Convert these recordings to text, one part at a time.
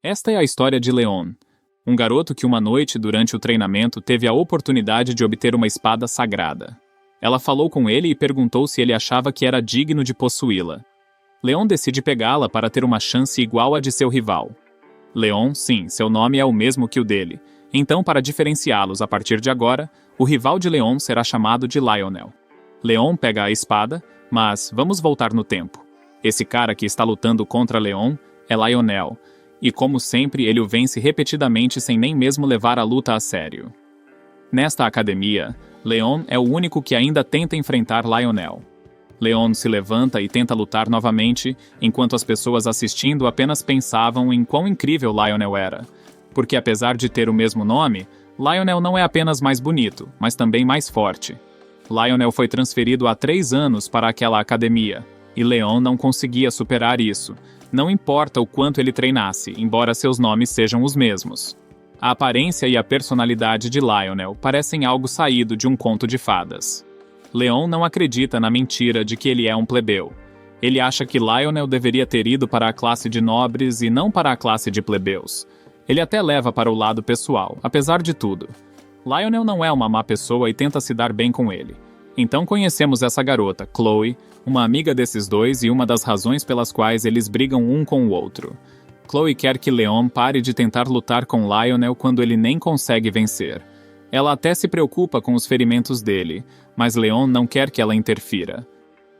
Esta é a história de Leon, um garoto que uma noite durante o treinamento teve a oportunidade de obter uma espada sagrada. Ela falou com ele e perguntou se ele achava que era digno de possuí-la. Leon decide pegá-la para ter uma chance igual à de seu rival. Leon, sim, seu nome é o mesmo que o dele. Então, para diferenciá-los a partir de agora, o rival de Leon será chamado de Lionel. Leon pega a espada, mas vamos voltar no tempo. Esse cara que está lutando contra Leon é Lionel, e como sempre ele o vence repetidamente sem nem mesmo levar a luta a sério. Nesta academia, Leon é o único que ainda tenta enfrentar Lionel. Leon se levanta e tenta lutar novamente, enquanto as pessoas assistindo apenas pensavam em quão incrível Lionel era. Porque apesar de ter o mesmo nome, Lionel não é apenas mais bonito, mas também mais forte. Lionel foi transferido há 3 anos para aquela academia, e Leon não conseguia superar isso. Não importa o quanto ele treinasse, embora seus nomes sejam os mesmos. A aparência e a personalidade de Lionel parecem algo saído de um conto de fadas. Leon não acredita na mentira de que ele é um plebeu. Ele acha que Lionel deveria ter ido para a classe de nobres e não para a classe de plebeus. Ele até leva para o lado pessoal, apesar de tudo. Lionel não é uma má pessoa e tenta se dar bem com ele. Então conhecemos essa garota, Chloe, uma amiga desses dois e uma das razões pelas quais eles brigam um com o outro. Chloe quer que Leon pare de tentar lutar com Lionel quando ele nem consegue vencer. Ela até se preocupa com os ferimentos dele, mas Leon não quer que ela interfira.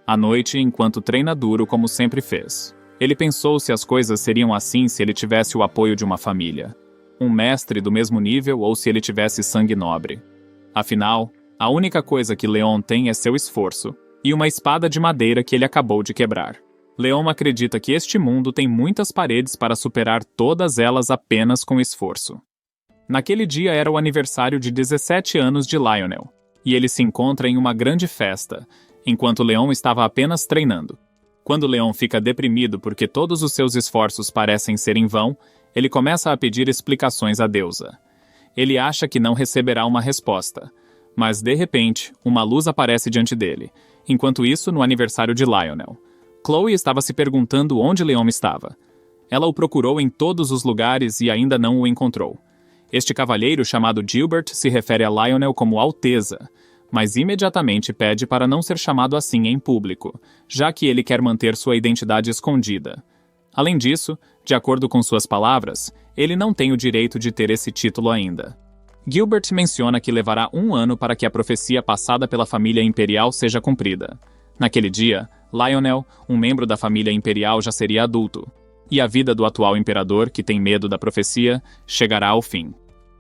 À noite, enquanto treina duro como sempre fez. Ele pensou se as coisas seriam assim se ele tivesse o apoio de uma família. Um mestre do mesmo nível ou se ele tivesse sangue nobre. Afinal, a única coisa que Leon tem é seu esforço, e uma espada de madeira que ele acabou de quebrar. Leon acredita que este mundo tem muitas paredes para superar todas elas apenas com esforço. Naquele dia era o aniversário de 17 anos de Lionel, e ele se encontra em uma grande festa, enquanto Leon estava apenas treinando. Quando Leon fica deprimido porque todos os seus esforços parecem ser em vão, ele começa a pedir explicações à deusa. Ele acha que não receberá uma resposta, mas de repente, uma luz aparece diante dele. Enquanto isso, no aniversário de Lionel, Chloe estava se perguntando onde Leon estava. Ela o procurou em todos os lugares e ainda não o encontrou. Este cavalheiro chamado Gilbert se refere a Lionel como Alteza, mas imediatamente pede para não ser chamado assim em público, já que ele quer manter sua identidade escondida. Além disso, de acordo com suas palavras, ele não tem o direito de ter esse título ainda. Gilbert menciona que levará 1 ano para que a profecia passada pela família imperial seja cumprida. Naquele dia, Lionel, um membro da família imperial, já seria adulto, e a vida do atual imperador, que tem medo da profecia, chegará ao fim.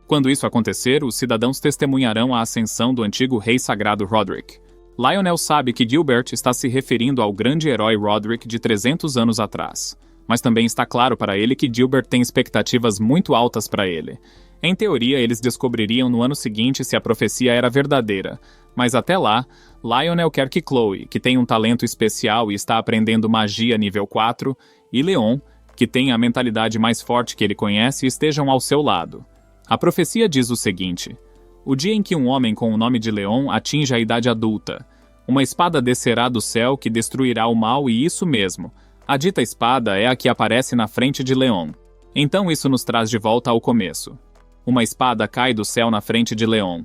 Quando isso acontecer, os cidadãos testemunharão a ascensão do antigo rei sagrado Roderick. Lionel sabe que Gilbert está se referindo ao grande herói Roderick de 300 anos atrás, mas também está claro para ele que Gilbert tem expectativas muito altas para ele. Em teoria, eles descobririam no ano seguinte se a profecia era verdadeira, mas até lá, Lionel quer que Chloe, que tem um talento especial e está aprendendo magia nível 4, e Leon, que tem a mentalidade mais forte que ele conhece, estejam ao seu lado. A profecia diz o seguinte: o dia em que um homem com o nome de Leon atinge a idade adulta, uma espada descerá do céu que destruirá o mal, e isso mesmo, a dita espada é a que aparece na frente de Leon. Então isso nos traz de volta ao começo. Uma espada cai do céu na frente de Leon.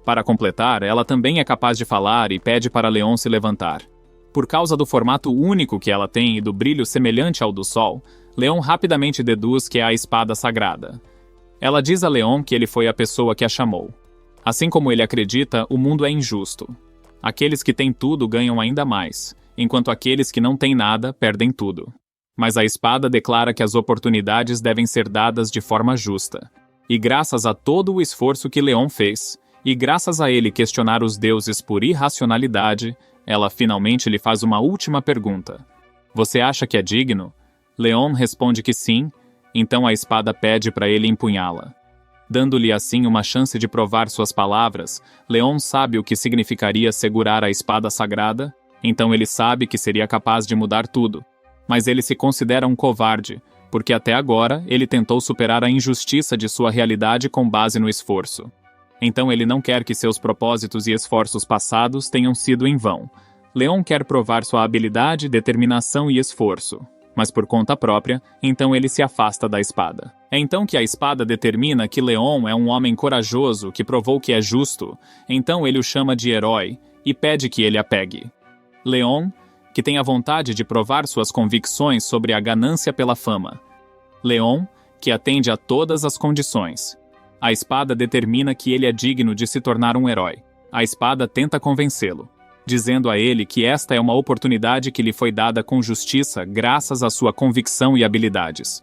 Para completar, ela também é capaz de falar e pede para Leon se levantar. Por causa do formato único que ela tem e do brilho semelhante ao do sol, Leon rapidamente deduz que é a espada sagrada. Ela diz a Leon que ele foi a pessoa que a chamou. Assim como ele acredita, o mundo é injusto. Aqueles que têm tudo ganham ainda mais, enquanto aqueles que não têm nada perdem tudo. Mas a espada declara que as oportunidades devem ser dadas de forma justa. E graças a todo o esforço que Leon fez, e graças a ele questionar os deuses por irracionalidade, ela finalmente lhe faz uma última pergunta. Você acha que é digno? Leon responde que sim, então a espada pede para ele empunhá-la. Dando-lhe assim uma chance de provar suas palavras, Leon sabe o que significaria segurar a espada sagrada, então ele sabe que seria capaz de mudar tudo. Mas ele se considera um covarde, porque até agora ele tentou superar a injustiça de sua realidade com base no esforço. Então ele não quer que seus propósitos e esforços passados tenham sido em vão. Leon quer provar sua habilidade, determinação e esforço. mas por conta própria, então ele se afasta da espada. É então que a espada determina que Leon é um homem corajoso que provou que é justo, então ele o chama de herói e pede que ele a pegue. Leon, que tem a vontade de provar suas convicções sobre a ganância pela fama. Leon, que atende a todas as condições. A espada determina que ele é digno de se tornar um herói. A espada tenta convencê-lo, dizendo a ele que esta é uma oportunidade que lhe foi dada com justiça graças à sua convicção e habilidades.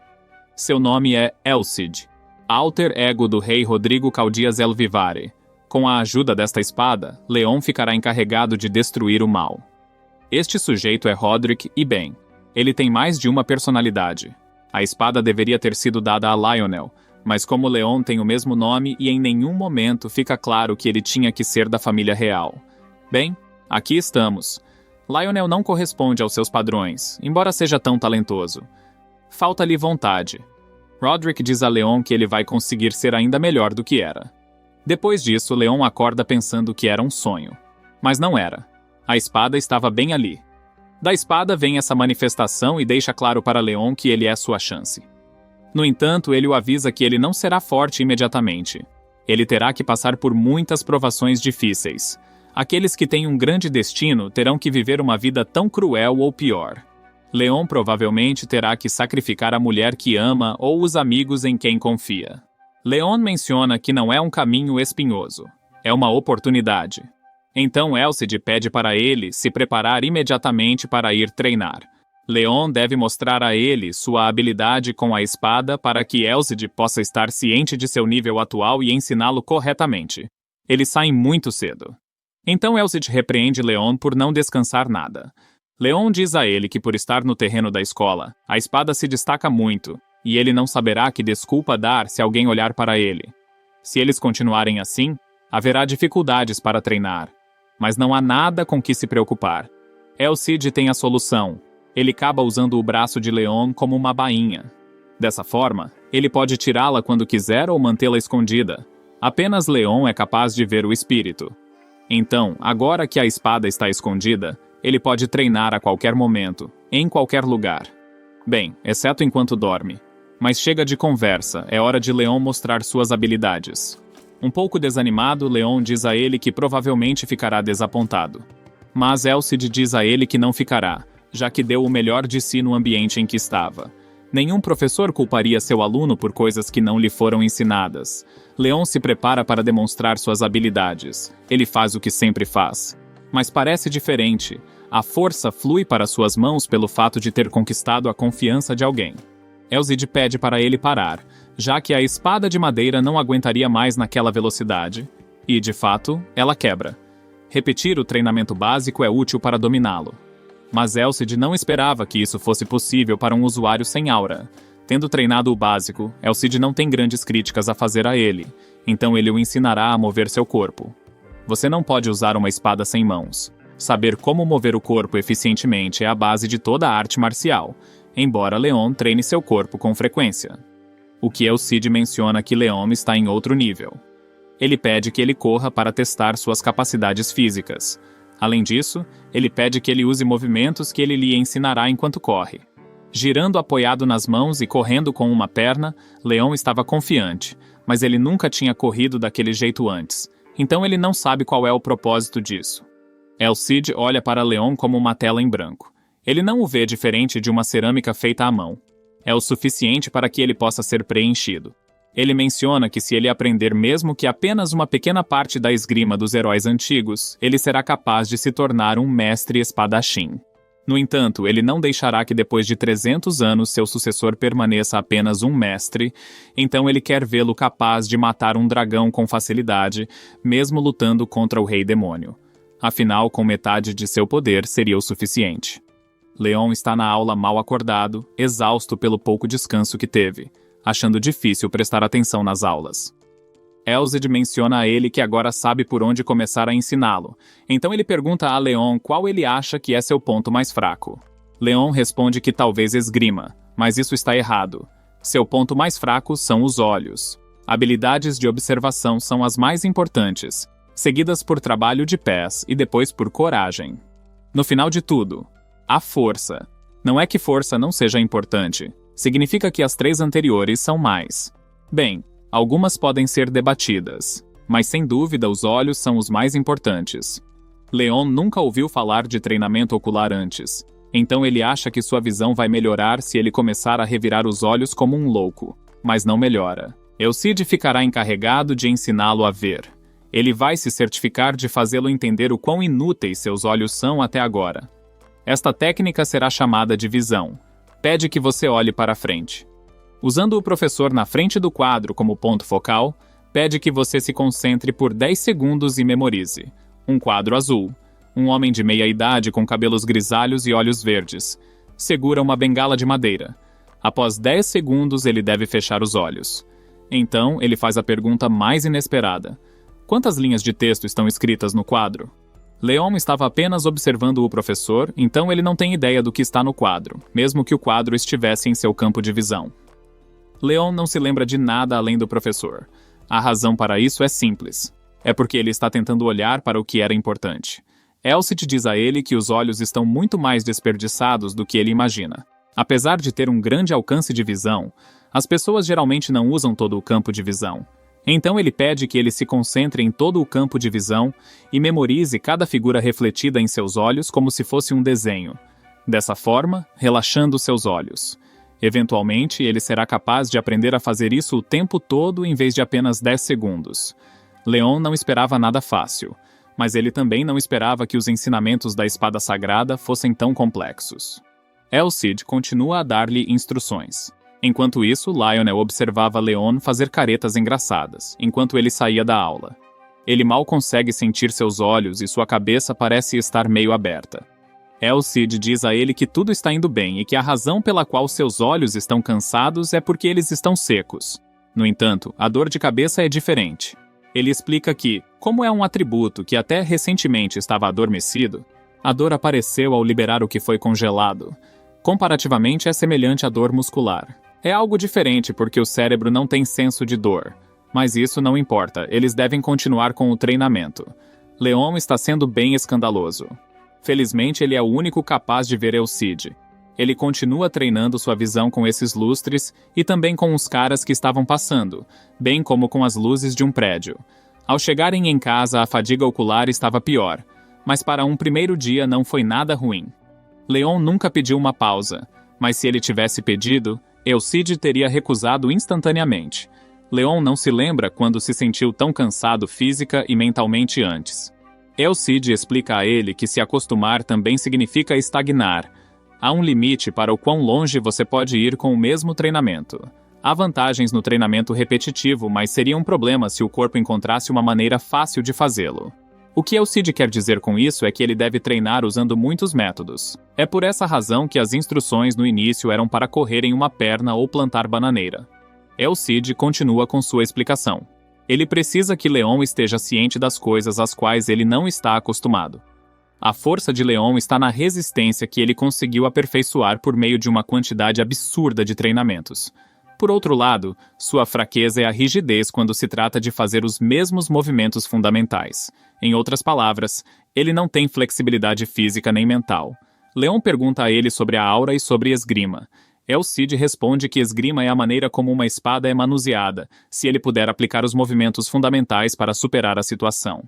Seu nome é Elcid, alter ego do rei Rodrigo Caldias El Vivare. Com a ajuda desta espada, Leon ficará encarregado de destruir o mal. Este sujeito é Roderick e bem, ele tem mais de uma personalidade. A espada deveria ter sido dada a Lionel, mas como Leon tem o mesmo nome e em nenhum momento fica claro que ele tinha que ser da família real. Bem, aqui estamos. Lionel não corresponde aos seus padrões, embora seja tão talentoso. Falta-lhe vontade. Roderick diz a Leon que ele vai conseguir ser ainda melhor do que era. Depois disso, Leon acorda pensando que era um sonho. Mas não era. A espada estava bem ali. Da espada vem essa manifestação e deixa claro para Leon que ele é sua chance. No entanto, ele o avisa que ele não será forte imediatamente. Ele terá que passar por muitas provações difíceis. Aqueles que têm um grande destino terão que viver uma vida tão cruel ou pior. Leon provavelmente terá que sacrificar a mulher que ama ou os amigos em quem confia. Leon menciona que não é um caminho espinhoso. É uma oportunidade. Então Elcid pede para ele se preparar imediatamente para ir treinar. Leon deve mostrar a ele sua habilidade com a espada para que Elcid possa estar ciente de seu nível atual e ensiná-lo corretamente. Eles saem muito cedo. Então Elcid repreende Leon por não descansar nada. Leon diz a ele que por estar no terreno da escola, a espada se destaca muito, e ele não saberá que desculpa dar se alguém olhar para ele. Se eles continuarem assim, haverá dificuldades para treinar. Mas não há nada com que se preocupar. Elcid tem a solução. Ele acaba usando o braço de Leon como uma bainha. Dessa forma, ele pode tirá-la quando quiser ou mantê-la escondida. Apenas Leon é capaz de ver o espírito. Então, agora que a espada está escondida, ele pode treinar a qualquer momento, em qualquer lugar. Bem, exceto enquanto dorme. Mas chega de conversa, é hora de Leon mostrar suas habilidades. Um pouco desanimado, Leon diz a ele que provavelmente ficará desapontado. Mas Elcid diz a ele que não ficará, já que deu o melhor de si no ambiente em que estava. Nenhum professor culparia seu aluno por coisas que não lhe foram ensinadas. Leon se prepara para demonstrar suas habilidades. Ele faz o que sempre faz. Mas parece diferente. A força flui para suas mãos pelo fato de ter conquistado a confiança de alguém. Elcid pede para ele parar, já que a espada de madeira não aguentaria mais naquela velocidade. E, de fato, ela quebra. Repetir o treinamento básico é útil para dominá-lo. Mas Elcid não esperava que isso fosse possível para um usuário sem aura. Tendo treinado o básico, Elcid não tem grandes críticas a fazer a ele, então ele o ensinará a mover seu corpo. Você não pode usar uma espada sem mãos. Saber como mover o corpo eficientemente é a base de toda a arte marcial, embora Leon treine seu corpo com frequência. O que Elcid menciona que Leon está em outro nível. Ele pede que ele corra para testar suas capacidades físicas. Além disso, ele pede que ele use movimentos que ele lhe ensinará enquanto corre. Girando apoiado nas mãos e correndo com uma perna, Leon estava confiante, mas ele nunca tinha corrido daquele jeito antes, então ele não sabe qual é o propósito disso. Elcid olha para Leon como uma tela em branco. Ele não o vê diferente de uma cerâmica feita à mão. É o suficiente para que ele possa ser preenchido. Ele menciona que se ele aprender mesmo que apenas uma pequena parte da esgrima dos heróis antigos, ele será capaz de se tornar um mestre espadachim. No entanto, ele não deixará que depois de 300 anos seu sucessor permaneça apenas um mestre, então ele quer vê-lo capaz de matar um dragão com facilidade, mesmo lutando contra o rei demônio. Afinal, com metade de seu poder seria o suficiente. Leon está na aula mal acordado, exausto pelo pouco descanso que teve, achando difícil prestar atenção nas aulas. Elcid menciona a ele que agora sabe por onde começar a ensiná-lo, então ele pergunta a Leon qual ele acha que é seu ponto mais fraco. Leon responde que talvez esgrima, mas isso está errado. Seu ponto mais fraco são os olhos. Habilidades de observação são as mais importantes, seguidas por trabalho de pés e depois por coragem. No final de tudo, a força. Não é que força não seja importante. Significa que as 3 anteriores são mais. Bem, algumas podem ser debatidas, mas sem dúvida os olhos são os mais importantes. Leon nunca ouviu falar de treinamento ocular antes, então ele acha que sua visão vai melhorar se ele começar a revirar os olhos como um louco, mas não melhora. Elcid ficará encarregado de ensiná-lo a ver. Ele vai se certificar de fazê-lo entender o quão inúteis seus olhos são até agora. Esta técnica será chamada de visão. Pede que você olhe para frente. Usando o professor na frente do quadro como ponto focal, pede que você se concentre por 10 segundos e memorize. Um quadro azul. Um homem de meia idade com cabelos grisalhos e olhos verdes. Segura uma bengala de madeira. Após 10 segundos, ele deve fechar os olhos. Então, ele faz a pergunta mais inesperada. Quantas linhas de texto estão escritas no quadro? Leon estava apenas observando o professor, então ele não tem ideia do que está no quadro, mesmo que o quadro estivesse em seu campo de visão. Leon não se lembra de nada além do professor. A razão para isso é simples. É porque ele está tentando olhar para o que era importante. Elcid diz a ele que os olhos estão muito mais desperdiçados do que ele imagina. Apesar de ter um grande alcance de visão, as pessoas geralmente não usam todo o campo de visão. Então ele pede que ele se concentre em todo o campo de visão e memorize cada figura refletida em seus olhos como se fosse um desenho. Dessa forma, relaxando seus olhos. Eventualmente, ele será capaz de aprender a fazer isso o tempo todo em vez de apenas 10 segundos. Leon não esperava nada fácil, mas ele também não esperava que os ensinamentos da espada sagrada fossem tão complexos. Elcid continua a dar-lhe instruções. Enquanto isso, Lionel observava Leon fazer caretas engraçadas, enquanto ele saía da aula. Ele mal consegue sentir seus olhos e sua cabeça parece estar meio aberta. Elcid diz a ele que tudo está indo bem e que a razão pela qual seus olhos estão cansados é porque eles estão secos. No entanto, a dor de cabeça é diferente. Ele explica que, como é um atributo que até recentemente estava adormecido, a dor apareceu ao liberar o que foi congelado. Comparativamente, é semelhante à dor muscular. É algo diferente porque o cérebro não tem senso de dor. Mas isso não importa, eles devem continuar com o treinamento. Leon está sendo bem escandaloso. Felizmente, ele é o único capaz de ver Elcid. Ele continua treinando sua visão com esses lustres e também com os caras que estavam passando, bem como com as luzes de um prédio. Ao chegarem em casa, a fadiga ocular estava pior, mas para um primeiro dia não foi nada ruim. Leon nunca pediu uma pausa, mas se ele tivesse pedido, Elcid teria recusado instantaneamente. Leon não se lembra quando se sentiu tão cansado física e mentalmente antes. Elcid explica a ele que se acostumar também significa estagnar. Há um limite para o quão longe você pode ir com o mesmo treinamento. Há vantagens no treinamento repetitivo, mas seria um problema se o corpo encontrasse uma maneira fácil de fazê-lo. O que Elcid quer dizer com isso é que ele deve treinar usando muitos métodos. É por essa razão que as instruções no início eram para correr em uma perna ou plantar bananeira. Elcid continua com sua explicação. Ele precisa que Leon esteja ciente das coisas às quais ele não está acostumado. A força de Leon está na resistência que ele conseguiu aperfeiçoar por meio de uma quantidade absurda de treinamentos. Por outro lado, sua fraqueza é a rigidez quando se trata de fazer os mesmos movimentos fundamentais. Em outras palavras, ele não tem flexibilidade física nem mental. Leon pergunta a ele sobre a aura e sobre esgrima. Elcid responde que esgrima é a maneira como uma espada é manuseada, se ele puder aplicar os movimentos fundamentais para superar a situação.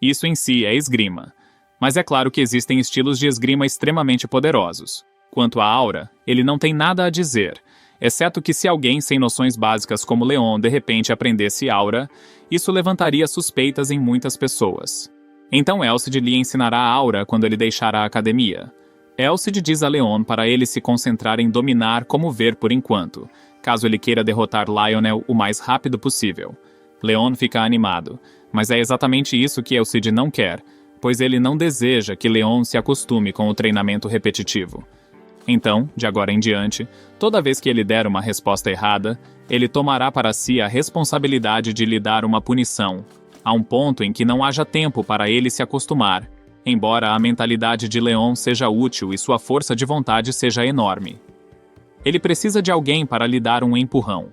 Isso em si é esgrima. Mas é claro que existem estilos de esgrima extremamente poderosos. Quanto à aura, ele não tem nada a dizer, exceto que se alguém sem noções básicas como Leon de repente aprendesse aura, isso levantaria suspeitas em muitas pessoas. Então Elcid lhe ensinará a aura quando ele deixar a academia. Elcid diz a Leon para ele se concentrar em dominar como ver por enquanto, caso ele queira derrotar Lionel o mais rápido possível. Leon fica animado, mas é exatamente isso que Elcid não quer, pois ele não deseja que Leon se acostume com o treinamento repetitivo. Então, de agora em diante, toda vez que ele der uma resposta errada, ele tomará para si a responsabilidade de lhe dar uma punição, a um ponto em que não haja tempo para ele se acostumar, embora a mentalidade de Leon seja útil e sua força de vontade seja enorme. Ele precisa de alguém para lhe dar um empurrão.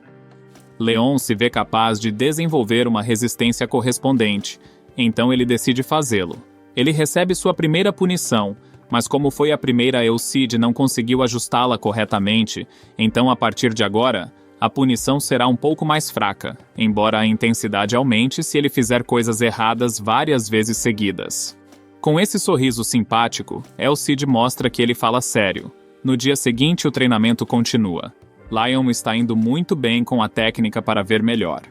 Leon se vê capaz de desenvolver uma resistência correspondente, então ele decide fazê-lo. Ele recebe sua primeira punição, Mas como foi a primeira, Cid não conseguiu ajustá-la corretamente, então a partir de agora, a punição será um pouco mais fraca, embora a intensidade aumente se ele fizer coisas erradas várias vezes seguidas. Com esse sorriso simpático, Cid mostra que ele fala sério. No dia seguinte, o treinamento continua. Lion está indo muito bem com a técnica para ver melhor.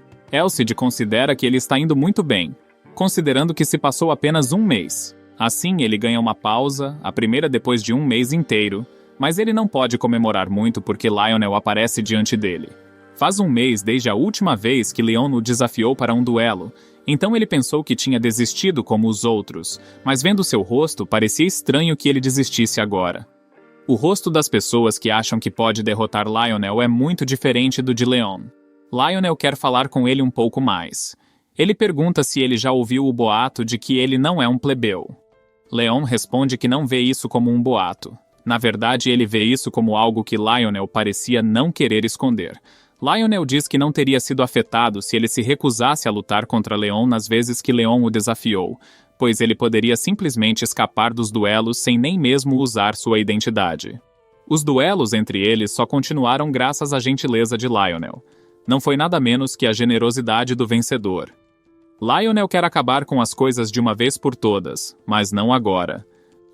Cid considera que ele está indo muito bem, considerando que se passou apenas um mês. Assim, ele ganha uma pausa, a primeira depois de um mês inteiro, mas ele não pode comemorar muito porque Lionel aparece diante dele. Faz um mês desde a última vez que Leon o desafiou para um duelo, então ele pensou que tinha desistido como os outros, mas vendo seu rosto, parecia estranho que ele desistisse agora. O rosto das pessoas que acham que pode derrotar Lionel é muito diferente do de Leon. Lionel quer falar com ele um pouco mais. Ele pergunta se ele já ouviu o boato de que ele não é um plebeu. Leon responde que não vê isso como um boato. Na verdade, ele vê isso como algo que Lionel parecia não querer esconder. Lionel diz que não teria sido afetado se ele se recusasse a lutar contra Leon nas vezes que Leon o desafiou, pois ele poderia simplesmente escapar dos duelos sem nem mesmo usar sua identidade. Os duelos entre eles só continuaram graças à gentileza de Lionel. Não foi nada menos que a generosidade do vencedor. Lionel quer acabar com as coisas de uma vez por todas, mas não agora.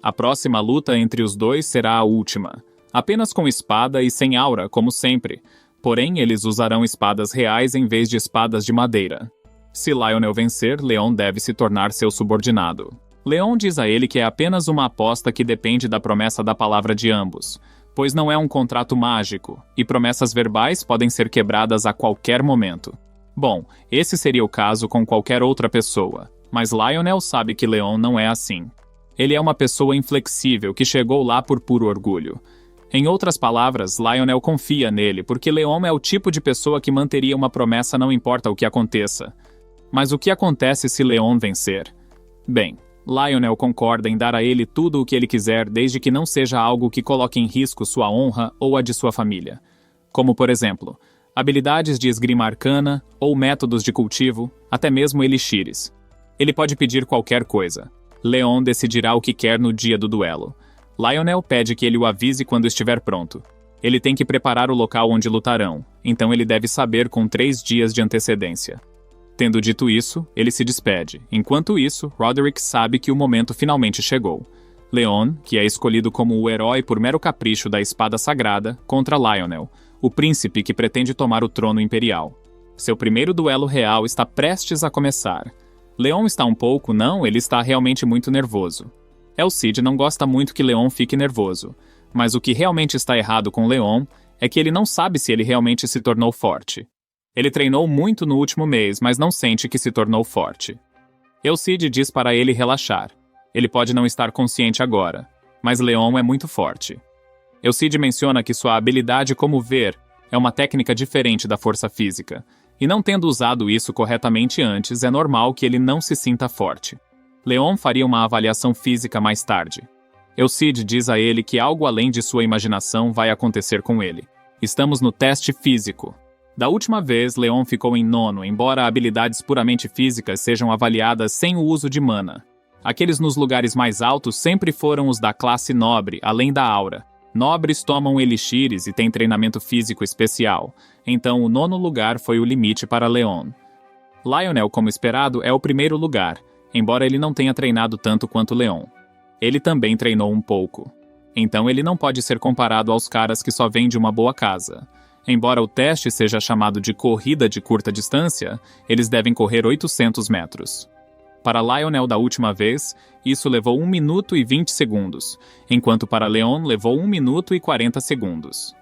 A próxima luta entre os dois será a última, apenas com espada e sem aura, como sempre. Porém, eles usarão espadas reais em vez de espadas de madeira. Se Lionel vencer, Leon deve se tornar seu subordinado. Leon diz a ele que é apenas uma aposta que depende da promessa da palavra de ambos, pois não é um contrato mágico, e promessas verbais podem ser quebradas a qualquer momento. Bom, esse seria o caso com qualquer outra pessoa, mas Lionel sabe que Leon não é assim. Ele é uma pessoa inflexível que chegou lá por puro orgulho. Em outras palavras, Lionel confia nele porque Leon é o tipo de pessoa que manteria uma promessa não importa o que aconteça. Mas o que acontece se Leon vencer? Bem, Lionel concorda em dar a ele tudo o que ele quiser desde que não seja algo que coloque em risco sua honra ou a de sua família. Como, por exemplo, habilidades de esgrima arcana ou métodos de cultivo, até mesmo elixires. Ele pode pedir qualquer coisa. Leon decidirá o que quer no dia do duelo. Lionel pede que ele o avise quando estiver pronto. Ele tem que preparar o local onde lutarão, então ele deve saber com 3 dias de antecedência. Tendo dito isso, ele se despede. Enquanto isso, Roderick sabe que o momento finalmente chegou. Leon, que é escolhido como o herói por mero capricho da espada sagrada, contra Lionel, o príncipe que pretende tomar o trono imperial. Seu primeiro duelo real está prestes a começar. Leon está ele está realmente muito nervoso. Cid não gosta muito que Leon fique nervoso, mas o que realmente está errado com Leon é que ele não sabe se ele realmente se tornou forte. Ele treinou muito no último mês, mas não sente que se tornou forte. Cid diz para ele relaxar. Ele pode não estar consciente agora, mas Leon é muito forte. Cid menciona que sua habilidade como ver é uma técnica diferente da força física, e não tendo usado isso corretamente antes, é normal que ele não se sinta forte. Leon faria uma avaliação física mais tarde. Cid diz a ele que algo além de sua imaginação vai acontecer com ele. Estamos no teste físico. Da última vez, Leon ficou em 9º, embora habilidades puramente físicas sejam avaliadas sem o uso de mana. Aqueles nos lugares mais altos sempre foram os da classe nobre, além da aura. Nobres tomam elixires e têm treinamento físico especial, então o 9º lugar foi o limite para Leon. Lionel, como esperado, é o primeiro lugar, embora ele não tenha treinado tanto quanto Leon. Ele também treinou um pouco. Então ele não pode ser comparado aos caras que só vêm de uma boa casa. Embora o teste seja chamado de corrida de curta distância, eles devem correr 800 metros. Para Lionel da última vez, isso levou 1 minuto e 20 segundos, enquanto para Leon levou 1 minuto e 40 segundos.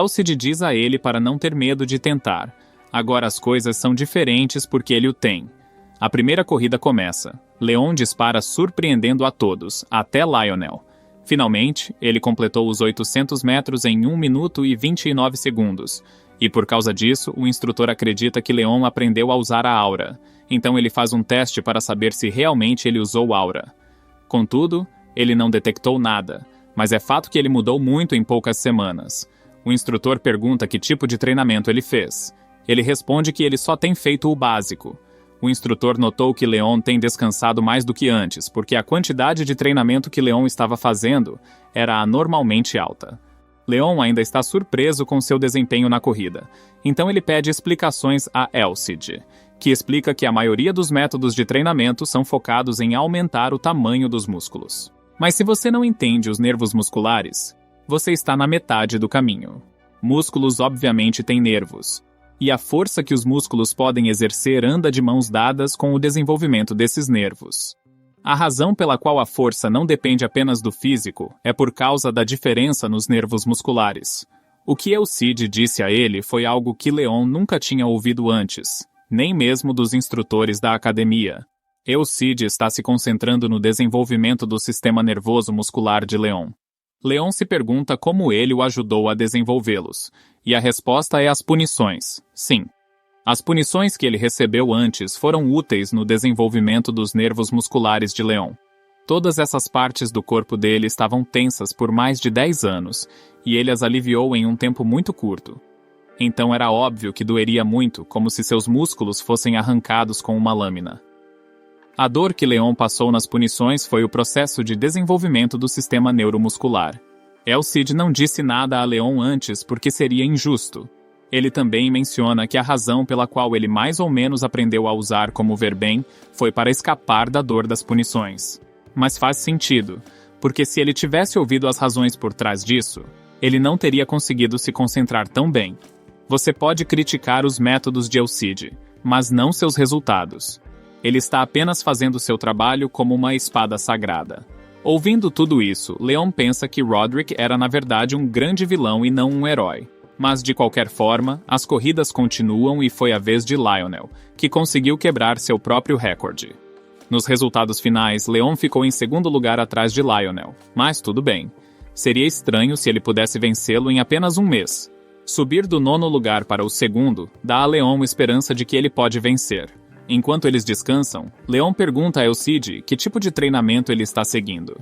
Cid diz a ele para não ter medo de tentar. Agora as coisas são diferentes porque ele o tem. A primeira corrida começa. Leon dispara surpreendendo a todos, até Lionel. Finalmente, ele completou os 800 metros em 1 minuto e 29 segundos. E por causa disso, o instrutor acredita que Leon aprendeu a usar a aura. Então ele faz um teste para saber se realmente ele usou aura. Contudo, ele não detectou nada, mas é fato que ele mudou muito em poucas semanas. O instrutor pergunta que tipo de treinamento ele fez. Ele responde que ele só tem feito o básico. O instrutor notou que Leon tem descansado mais do que antes, porque a quantidade de treinamento que Leon estava fazendo era anormalmente alta. Leon ainda está surpreso com seu desempenho na corrida, então ele pede explicações a Elcid, que explica que a maioria dos métodos de treinamento são focados em aumentar o tamanho dos músculos. Mas se você não entende os nervos musculares, você está na metade do caminho. Músculos obviamente têm nervos, e a força que os músculos podem exercer anda de mãos dadas com o desenvolvimento desses nervos. A razão pela qual a força não depende apenas do físico é por causa da diferença nos nervos musculares. O que Elcid disse a ele foi algo que Leon nunca tinha ouvido antes, nem mesmo dos instrutores da academia. Elcid está se concentrando no desenvolvimento do sistema nervoso muscular de Leon. Leon se pergunta como ele o ajudou a desenvolvê-los, e a resposta é as punições. Sim. As punições que ele recebeu antes foram úteis no desenvolvimento dos nervos musculares de Leon. Todas essas partes do corpo dele estavam tensas por mais de 10 anos, e ele as aliviou em um tempo muito curto. Então era óbvio que doeria muito, como se seus músculos fossem arrancados com uma lâmina. A dor que Leon passou nas punições foi o processo de desenvolvimento do sistema neuromuscular. Elcid não disse nada a Leon antes porque seria injusto. Ele também menciona que a razão pela qual ele mais ou menos aprendeu a usar como verbem foi para escapar da dor das punições. Mas faz sentido, porque se ele tivesse ouvido as razões por trás disso, ele não teria conseguido se concentrar tão bem. Você pode criticar os métodos de Elcid, mas não seus resultados. Ele está apenas fazendo seu trabalho como uma espada sagrada. Ouvindo tudo isso, Leon pensa que Roderick era na verdade um grande vilão e não um herói. Mas de qualquer forma, as corridas continuam e foi a vez de Lionel, que conseguiu quebrar seu próprio recorde. Nos resultados finais, Leon ficou em segundo lugar atrás de Lionel, mas tudo bem. Seria estranho se ele pudesse vencê-lo em apenas um mês. Subir do 9º lugar para o segundo dá a Leon esperança de que ele pode vencer. Enquanto eles descansam, Leon pergunta a Elcid que tipo de treinamento ele está seguindo.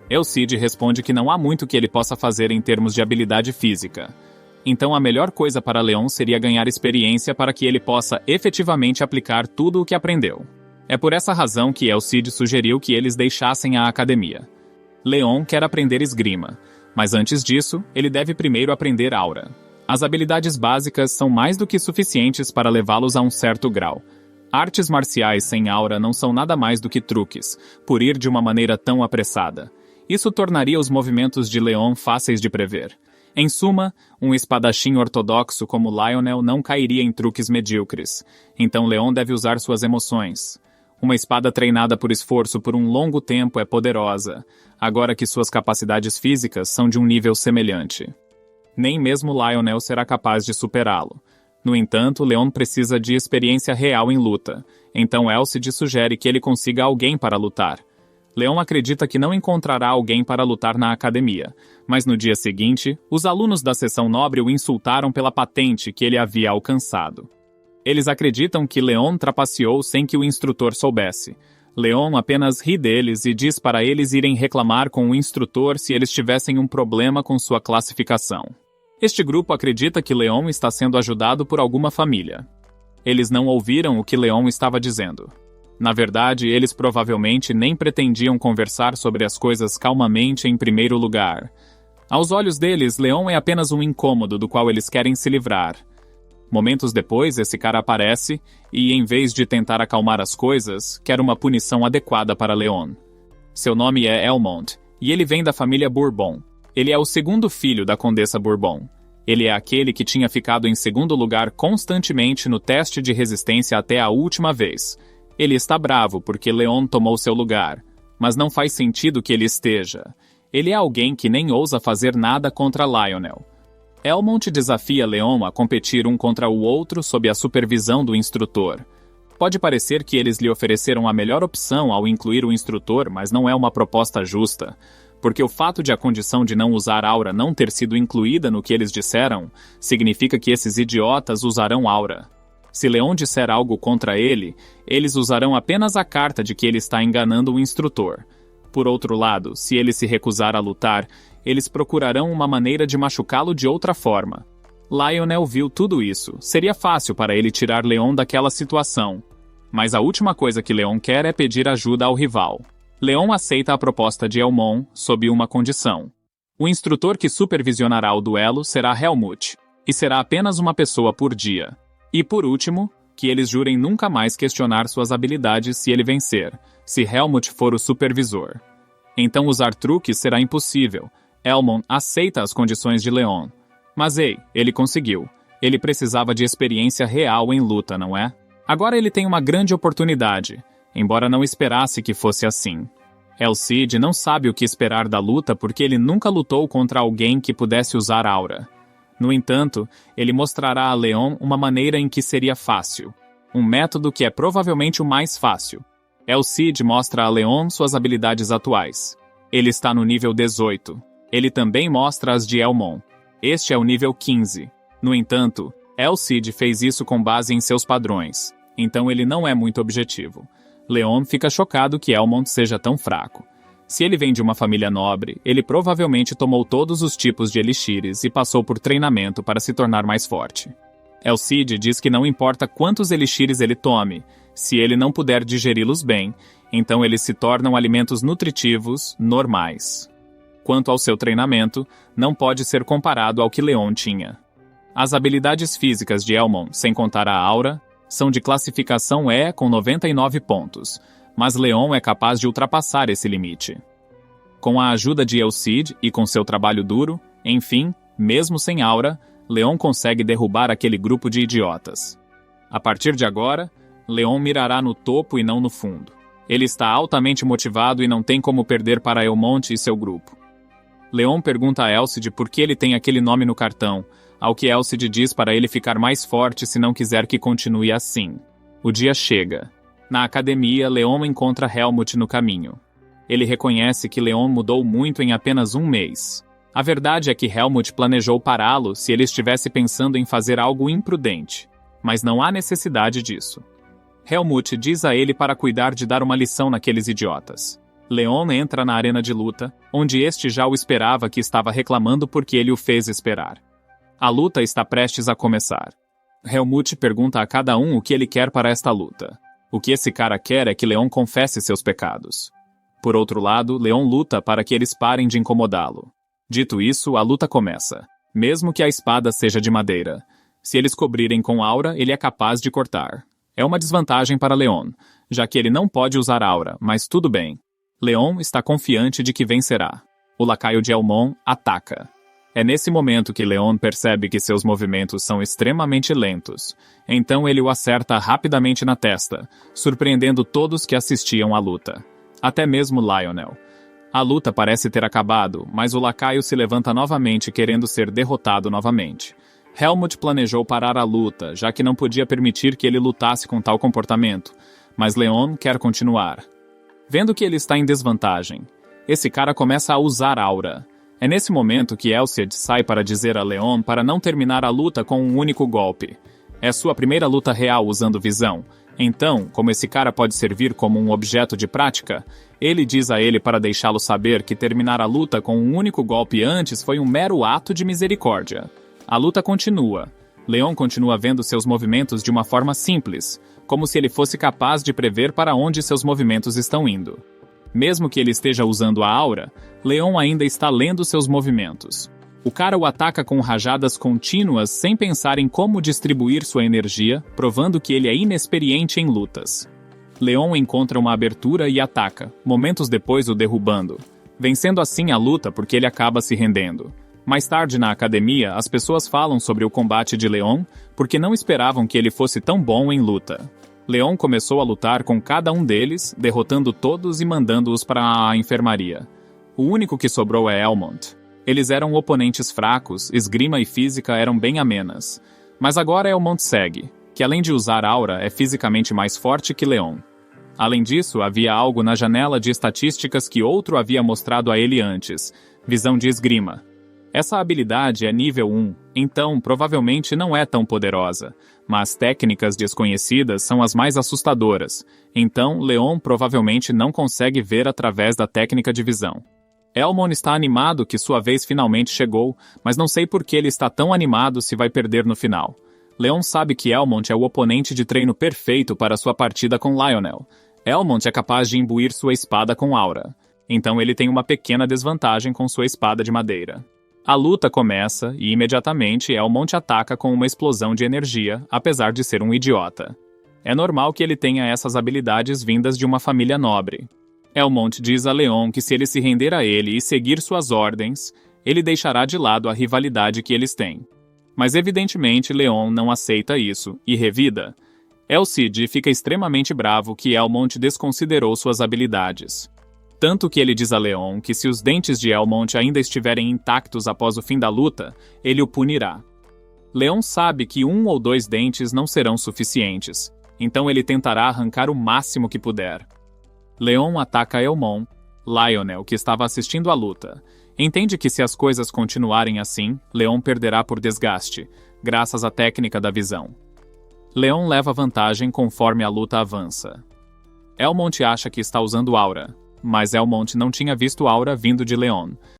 Elcid responde que não há muito que ele possa fazer em termos de habilidade física. Então a melhor coisa para Leon seria ganhar experiência para que ele possa efetivamente aplicar tudo o que aprendeu. É por essa razão que Elcid sugeriu que eles deixassem a academia. Leon quer aprender esgrima, mas antes disso, ele deve primeiro aprender aura. As habilidades básicas são mais do que suficientes para levá-los a um certo grau. Artes marciais sem aura não são nada mais do que truques, por ir de uma maneira tão apressada. Isso tornaria os movimentos de Leon fáceis de prever. Em suma, um espadachim ortodoxo como Lionel não cairia em truques medíocres. Então Leon deve usar suas emoções. Uma espada treinada por esforço por um longo tempo é poderosa, agora que suas capacidades físicas são de um nível semelhante. Nem mesmo Lionel será capaz de superá-lo. No entanto, Leon precisa de experiência real em luta, então Elcid sugere que ele consiga alguém para lutar. Leon acredita que não encontrará alguém para lutar na academia, mas no dia seguinte, os alunos da seção nobre o insultaram pela patente que ele havia alcançado. Eles acreditam que Leon trapaceou sem que o instrutor soubesse. Leon apenas ri deles e diz para eles irem reclamar com o instrutor se eles tivessem um problema com sua classificação. Este grupo acredita que Leon está sendo ajudado por alguma família. Eles não ouviram o que Leon estava dizendo. Na verdade, eles provavelmente nem pretendiam conversar sobre as coisas calmamente em primeiro lugar. Aos olhos deles, Leon é apenas um incômodo do qual eles querem se livrar. Momentos depois, esse cara aparece e, em vez de tentar acalmar as coisas, quer uma punição adequada para Leon. Seu nome é Elmont, e ele vem da família Bourbon. Ele é o segundo filho da Condessa Bourbon. Ele é aquele que tinha ficado em segundo lugar constantemente no teste de resistência até a última vez. Ele está bravo porque Leon tomou seu lugar, mas não faz sentido que ele esteja. Ele é alguém que nem ousa fazer nada contra Lionel. Elmont desafia Leon a competir um contra o outro sob a supervisão do instrutor. Pode parecer que eles lhe ofereceram a melhor opção ao incluir o instrutor, mas não é uma proposta justa. Porque o fato de a condição de não usar aura não ter sido incluída no que eles disseram, significa que esses idiotas usarão aura. Se Leon disser algo contra ele, eles usarão apenas a carta de que ele está enganando o instrutor. Por outro lado, se ele se recusar a lutar, eles procurarão uma maneira de machucá-lo de outra forma. Lionel viu tudo isso. Seria fácil para ele tirar Leon daquela situação. Mas a última coisa que Leon quer é pedir ajuda ao rival. Leon aceita a proposta de Elmon sob uma condição. O instrutor que supervisionará o duelo será Helmut, e será apenas uma pessoa por dia. E por último, que eles jurem nunca mais questionar suas habilidades se ele vencer, se Helmut for o supervisor. Então usar truques será impossível. Elmon aceita as condições de Leon. Mas ei, ele conseguiu. Ele precisava de experiência real em luta, não é? Agora ele tem uma grande oportunidade, embora não esperasse que fosse assim. El Cid não sabe o que esperar da luta porque ele nunca lutou contra alguém que pudesse usar aura. No entanto, ele mostrará a Leon uma maneira em que seria fácil. Um método que é provavelmente o mais fácil. El Cid mostra a Leon suas habilidades atuais. Ele está no nível 18. Ele também mostra as de Elmon. Este é o nível 15. No entanto, El Cid fez isso com base em seus padrões. Então ele não é muito objetivo. Leon fica chocado que Elmon seja tão fraco. Se ele vem de uma família nobre, ele provavelmente tomou todos os tipos de elixires e passou por treinamento para se tornar mais forte. El Cid diz que não importa quantos elixires ele tome, se ele não puder digeri-los bem, então eles se tornam alimentos nutritivos normais. Quanto ao seu treinamento, não pode ser comparado ao que Leon tinha. As habilidades físicas de Elmon, sem contar a aura, são de classificação E com 99 pontos, mas Leon é capaz de ultrapassar esse limite. Com a ajuda de El Cid e com seu trabalho duro, enfim, mesmo sem aura, Leon consegue derrubar aquele grupo de idiotas. A partir de agora, Leon mirará no topo e não no fundo. Ele está altamente motivado e não tem como perder para Elmont e seu grupo. Leon pergunta a El Cid por que ele tem aquele nome no cartão, ao que El Cid diz para ele ficar mais forte se não quiser que continue assim. O dia chega. Na academia, Leon encontra Helmut no caminho. Ele reconhece que Leon mudou muito em apenas um mês. A verdade é que Helmut planejou pará-lo se ele estivesse pensando em fazer algo imprudente. Mas não há necessidade disso. Helmut diz a ele para cuidar de dar uma lição naqueles idiotas. Leon entra na arena de luta, onde este já o esperava que estava reclamando porque ele o fez esperar. A luta está prestes a começar. Helmut pergunta a cada um o que ele quer para esta luta. O que esse cara quer é que Leon confesse seus pecados. Por outro lado, Leon luta para que eles parem de incomodá-lo. Dito isso, a luta começa. Mesmo que a espada seja de madeira. Se eles cobrirem com aura, ele é capaz de cortar. É uma desvantagem para Leon, já que ele não pode usar aura, mas tudo bem. Leon está confiante de que vencerá. O lacaio de Elmon ataca. É nesse momento que Leon percebe que seus movimentos são extremamente lentos. Então ele o acerta rapidamente na testa, surpreendendo todos que assistiam à luta. Até mesmo Lionel. A luta parece ter acabado, mas o lacaio se levanta novamente querendo ser derrotado novamente. Helmut planejou parar a luta, já que não podia permitir que ele lutasse com tal comportamento. Mas Leon quer continuar. Vendo que ele está em desvantagem, esse cara começa a usar aura. É nesse momento que El Cid sai para dizer a Leon para não terminar a luta com um único golpe. É sua primeira luta real usando visão. Então, como esse cara pode servir como um objeto de prática, ele diz a ele para deixá-lo saber que terminar a luta com um único golpe antes foi um mero ato de misericórdia. A luta continua. Leon continua vendo seus movimentos de uma forma simples, como se ele fosse capaz de prever para onde seus movimentos estão indo. Mesmo que ele esteja usando a aura, Leon ainda está lendo seus movimentos. O cara o ataca com rajadas contínuas sem pensar em como distribuir sua energia, provando que ele é inexperiente em lutas. Leon encontra uma abertura e ataca, momentos depois o derrubando, vencendo assim a luta porque ele acaba se rendendo. Mais tarde na academia, as pessoas falam sobre o combate de Leon porque não esperavam que ele fosse tão bom em luta. Leon começou a lutar com cada um deles, derrotando todos e mandando-os para a enfermaria. O único que sobrou é Elmont. Eles eram oponentes fracos, esgrima e física eram bem amenas. Mas agora Elmont segue, que além de usar aura, é fisicamente mais forte que Leon. Além disso, havia algo na janela de estatísticas que outro havia mostrado a ele antes, visão de esgrima. Essa habilidade é nível 1, então provavelmente não é tão poderosa, mas técnicas desconhecidas são as mais assustadoras, então Leon provavelmente não consegue ver através da técnica de visão. Elmon está animado que sua vez finalmente chegou, mas não sei por que ele está tão animado se vai perder no final. Leon sabe que Elmont é o oponente de treino perfeito para sua partida com Lionel. Elmont é capaz de imbuir sua espada com aura. Então ele tem uma pequena desvantagem com sua espada de madeira. A luta começa e imediatamente Elmont ataca com uma explosão de energia, apesar de ser um idiota. É normal que ele tenha essas habilidades vindas de uma família nobre. Elmont diz a Leon que se ele se render a ele e seguir suas ordens, ele deixará de lado a rivalidade que eles têm. Mas evidentemente Leon não aceita isso e revida. El Cid fica extremamente bravo que Elmont desconsiderou suas habilidades. Tanto que ele diz a Leon que se os dentes de Elmont ainda estiverem intactos após o fim da luta, ele o punirá. Leon sabe que 1 ou 2 dentes não serão suficientes, então ele tentará arrancar o máximo que puder. Leon ataca Elmont. Lionel, que estava assistindo à luta, entende que se as coisas continuarem assim, Leon perderá por desgaste, graças à técnica da visão. Leon leva vantagem conforme a luta avança. Elmont acha que está usando aura, mas Elmont não tinha visto aura vindo de Leon.